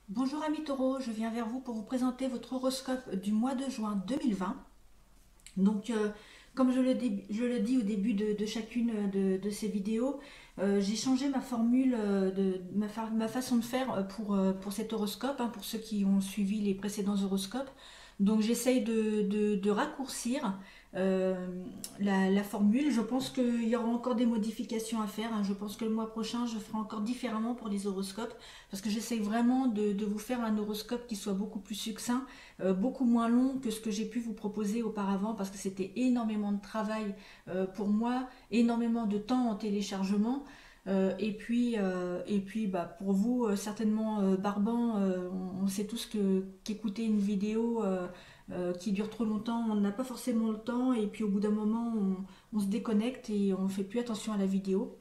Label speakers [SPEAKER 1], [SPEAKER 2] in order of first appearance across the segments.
[SPEAKER 1] Bonjour amis taureaux, je viens vers vous pour vous présenter votre horoscope du mois de juin 2020. Donc, comme je le dis au début de chacune de ces vidéos, j'ai changé ma formule, ma façon de faire pour cet horoscope, hein, pour ceux qui ont suivi les précédents horoscopes. Donc, j'essaye de raccourcir euh, la formule. Je pense qu'il y aura encore des modifications à faire, hein. Je pense que le mois prochain, je ferai encore différemment pour les horoscopes, parce que j'essaye vraiment de vous faire un horoscope qui soit beaucoup plus succinct, beaucoup moins long que ce que j'ai pu vous proposer auparavant parce que c'était énormément de travail pour moi, énormément de temps en téléchargement. Et puis bah, pour vous, certainement barbant, on sait tous qu'écouter une vidéo qui dure trop longtemps, on n'a pas forcément le temps, et puis au bout d'un moment, on se déconnecte et on ne fait plus attention à la vidéo.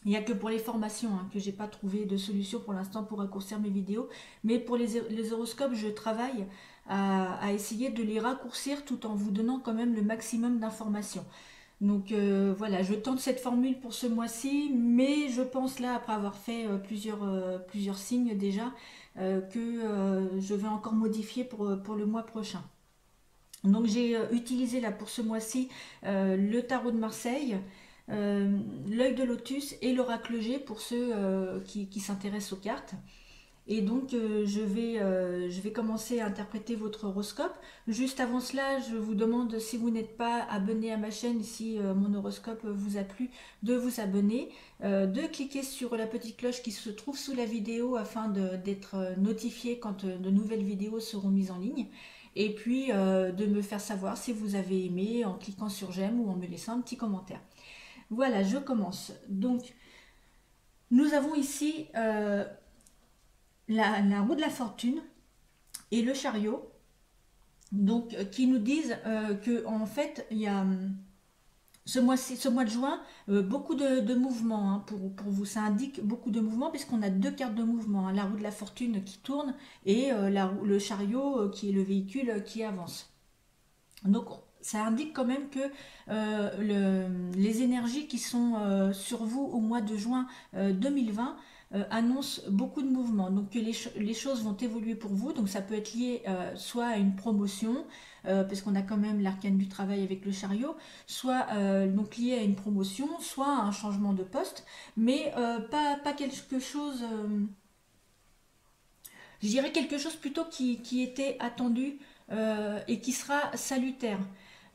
[SPEAKER 1] Il n'y a que pour les formations, hein, que j'ai pas trouvé de solution pour l'instant pour raccourcir mes vidéos. Mais pour les horoscopes, je travaille à essayer de les raccourcir tout en vous donnant quand même le maximum d'informations. Donc voilà, je tente cette formule pour ce mois-ci, mais je pense là, après avoir fait plusieurs signes déjà, que je vais encore modifier pour le mois prochain. Donc j'ai utilisé là pour ce mois-ci le tarot de Marseille, l'œil de lotus et l'oracle G pour ceux qui s'intéressent aux cartes. Et donc je vais commencer à interpréter votre horoscope. Juste avant cela, je vous demande, si vous n'êtes pas abonné à ma chaîne, si mon horoscope vous a plu, de vous abonner, de cliquer sur la petite cloche qui se trouve sous la vidéo afin d'être notifié quand de nouvelles vidéos seront mises en ligne. Et puis de me faire savoir si vous avez aimé en cliquant sur j'aime ou en me laissant un petit commentaire. Voilà, je commence. Donc, nous avons ici la roue de la fortune et le chariot, donc qui nous disent que en fait il y a ce mois de juin beaucoup de mouvements, hein, pour vous. Ça indique beaucoup de mouvements puisqu'on a deux cartes de mouvement, hein, la roue de la fortune qui tourne et le chariot qui est le véhicule qui avance. Donc ça indique quand même que les énergies qui sont sur vous au mois de juin 2020 annoncent beaucoup de mouvements. Donc que les choses vont évoluer pour vous. Donc ça peut être lié soit à une promotion, parce qu'on a quand même l'arcane du travail avec le chariot, soit donc lié à une promotion, soit à un changement de poste, mais pas quelque chose, je dirais quelque chose plutôt qui était attendu et qui sera salutaire.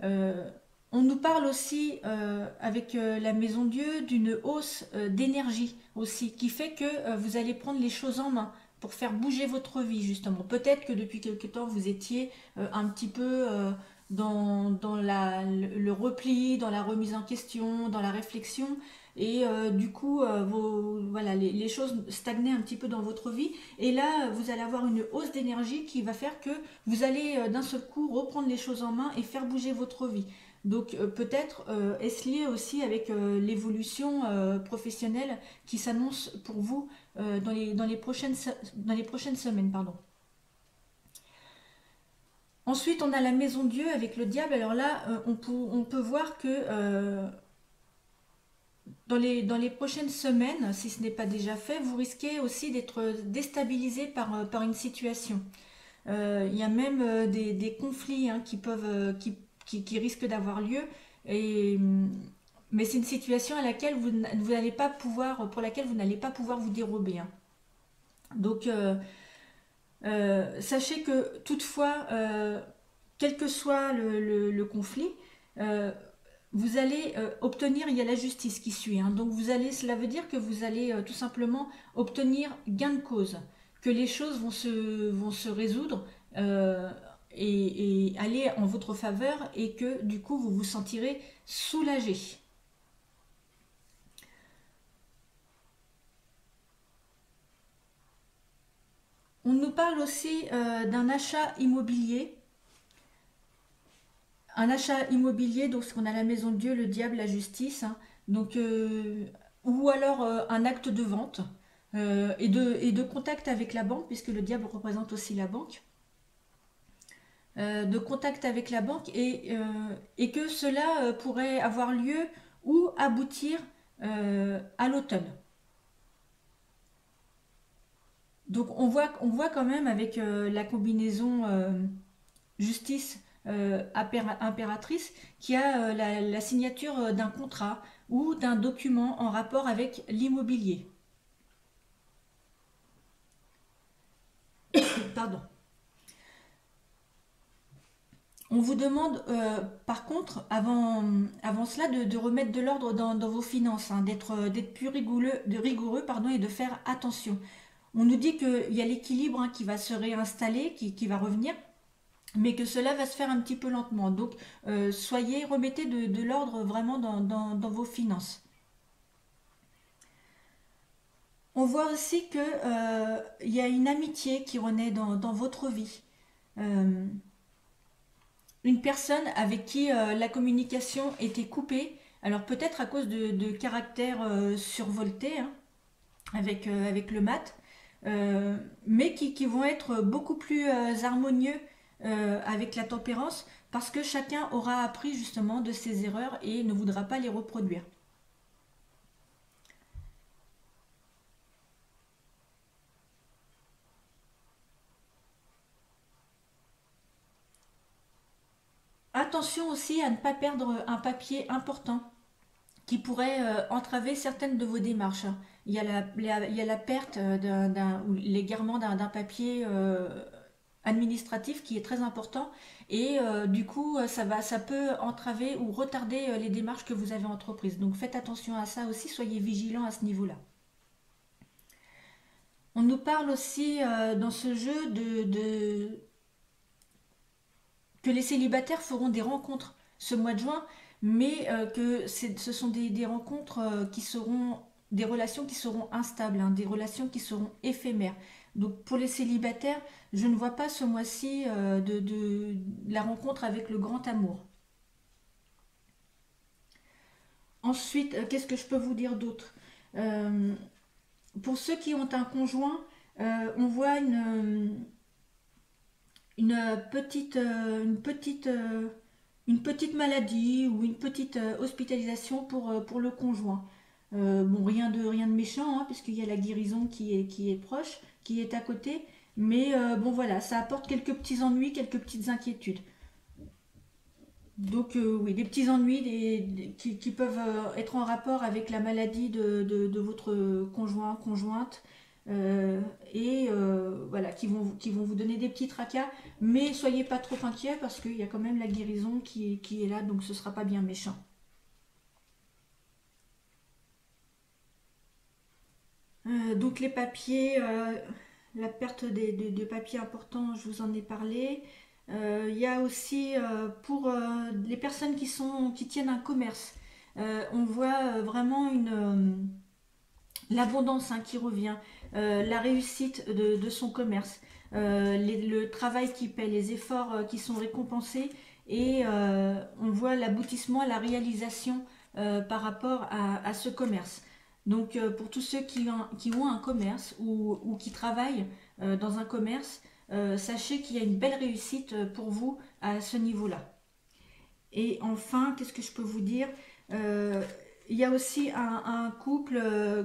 [SPEAKER 1] Euh, on nous parle aussi avec la Maison Dieu d'une hausse d'énergie aussi, qui fait que vous allez prendre les choses en main pour faire bouger votre vie justement. Peut-être que depuis quelque temps vous étiez un petit peu dans le repli, dans la remise en question, dans la réflexion, et du coup voilà, les choses stagnaient un petit peu dans votre vie, et là vous allez avoir une hausse d'énergie qui va faire que vous allez d'un seul coup reprendre les choses en main et faire bouger votre vie. Donc peut-être est-ce lié aussi avec l'évolution professionnelle qui s'annonce pour vous dans les prochaines semaines. Pardon. Ensuite, on a la maison Dieu avec le diable. Alors là, on peut voir que dans les prochaines semaines, si ce n'est pas déjà fait, vous risquez aussi d'être déstabilisé par une situation. Il y a même des conflits, hein, qui risquent d'avoir lieu. Et, mais c'est une situation à laquelle vous n'allez pas pouvoir, pour laquelle vous n'allez pas pouvoir vous dérober, hein. Donc, sachez que toutefois, quel que soit le conflit, euh, vous allez obtenir, il y a la justice qui suit, hein. Donc cela veut dire que vous allez tout simplement obtenir gain de cause, que les choses vont se résoudre euh, et aller en votre faveur, et que du coup vous vous sentirez soulagé. On nous parle aussi d'un achat immobilier. Un achat immobilier, donc on a la maison de Dieu, le diable, la justice, hein. Donc, ou alors un acte de vente et de contact avec la banque, puisque le diable représente aussi la banque, de contact avec la banque, et que cela pourrait avoir lieu ou aboutir à l'automne. Donc on voit quand même avec la combinaison justice impératrice qu'il y a la signature d'un contrat ou d'un document en rapport avec l'immobilier. Pardon. On vous demande par contre, avant cela, de remettre de l'ordre dans vos finances, hein, d'être plus rigoureux pardon, et de faire attention. On nous dit qu'il y a l'équilibre hein, qui va se réinstaller, qui va revenir, mais que cela va se faire un petit peu lentement. Donc, remettez de l'ordre vraiment dans vos finances. On voit aussi que y a une amitié qui renaît dans votre vie. Euh, une personne avec qui la communication était coupée, alors peut-être à cause de caractères survoltés hein, avec le mat, mais qui vont être beaucoup plus harmonieux avec la tempérance parce que chacun aura appris justement de ses erreurs et ne voudra pas les reproduire. Attention aussi à ne pas perdre un papier important qui pourrait entraver certaines de vos démarches. Il y a il y a la perte ou l'égarement d'un papier administratif qui est très important et du coup ça peut entraver ou retarder les démarches que vous avez entreprises. Donc faites attention à ça aussi, soyez vigilants à ce niveau-là. On nous parle aussi dans ce jeu que les célibataires feront des rencontres ce mois de juin, mais que ce sont des rencontres qui seront des relations qui seront instables, hein, des relations qui seront éphémères. Donc pour les célibataires, je ne vois pas ce mois-ci la rencontre avec le grand amour. Ensuite, qu'est-ce que je peux vous dire d'autre? Euh, pour ceux qui ont un conjoint, on voit une petite maladie ou une petite hospitalisation pour le conjoint. Bon, rien de méchant, hein, puisqu'il y a la guérison qui est proche, qui est à côté. Mais bon, voilà, ça apporte quelques petits ennuis, quelques petites inquiétudes. Donc, oui, des petits ennuis qui peuvent être en rapport avec la maladie de votre conjoint, conjointe, et voilà, qui vont vous donner des petits tracas. Mais soyez pas trop inquiets parce qu'il y a quand même la guérison qui est là, donc ce sera pas bien méchant. Donc les papiers, la perte des papiers importants, je vous en ai parlé. Il y a aussi pour les personnes qui tiennent un commerce, on voit vraiment l'abondance hein, qui revient, la réussite de son commerce, le travail qui paie, les efforts qui sont récompensés et on voit l'aboutissement, la réalisation par rapport à ce commerce. Donc pour tous ceux qui ont un commerce ou qui travaillent dans un commerce, sachez qu'il y a une belle réussite pour vous à ce niveau-là. Et enfin, qu'est-ce que je peux vous dire? Euh, il y a aussi un couple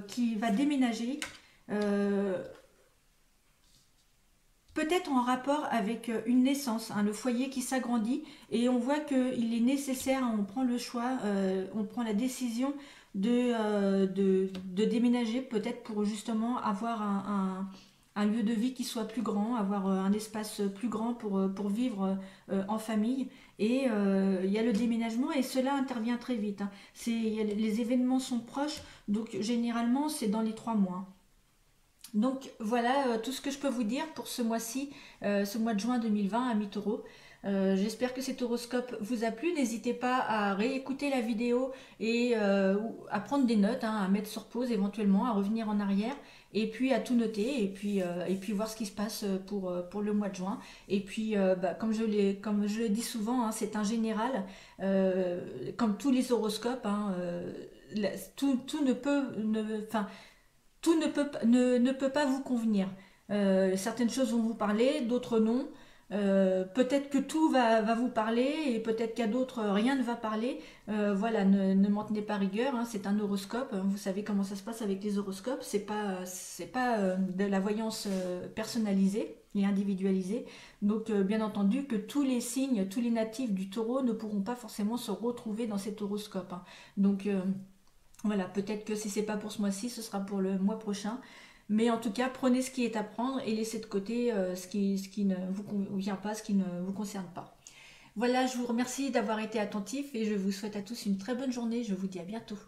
[SPEAKER 1] qui va déménager, euh, peut-être en rapport avec une naissance, hein, le foyer qui s'agrandit, et on voit qu'il est nécessaire, hein, on prend le choix, on prend la décision de déménager, peut-être pour justement avoir un lieu de vie qui soit plus grand, avoir un espace plus grand pour vivre en famille. Et il y a le déménagement et cela intervient très vite, hein. Les événements sont proches, donc généralement c'est dans les 3 mois. Donc voilà tout ce que je peux vous dire pour ce mois-ci, ce mois de juin 2020 à mi-taureau. J'espère que cet horoscope vous a plu. N'hésitez pas à réécouter la vidéo et à prendre des notes, hein, à mettre sur pause éventuellement, à revenir en arrière et puis à tout noter et puis voir ce qui se passe pour le mois de juin. Et puis, bah, comme je le dis souvent, hein, c'est un général, comme tous les horoscopes, hein, tout ne peut, enfin, tout ne peut pas vous convenir. Certaines choses vont vous parler, d'autres non. Peut-être que tout va vous parler et peut-être qu'à d'autres rien ne va parler. Voilà, ne m'en tenez pas rigueur, hein, c'est un horoscope. Vous savez comment ça se passe avec les horoscopes. C'est pas de la voyance personnalisée et individualisée. Donc, bien entendu, que tous les signes, tous les natifs du taureau ne pourront pas forcément se retrouver dans cet horoscope, hein. Donc, voilà, peut-être que si c'est pas pour ce mois-ci, ce sera pour le mois prochain. Mais en tout cas, prenez ce qui est à prendre et laissez de côté ce qui ne vous convient pas, ce qui ne vous concerne pas. Voilà, je vous remercie d'avoir été attentif et je vous souhaite à tous une très bonne journée. Je vous dis à bientôt.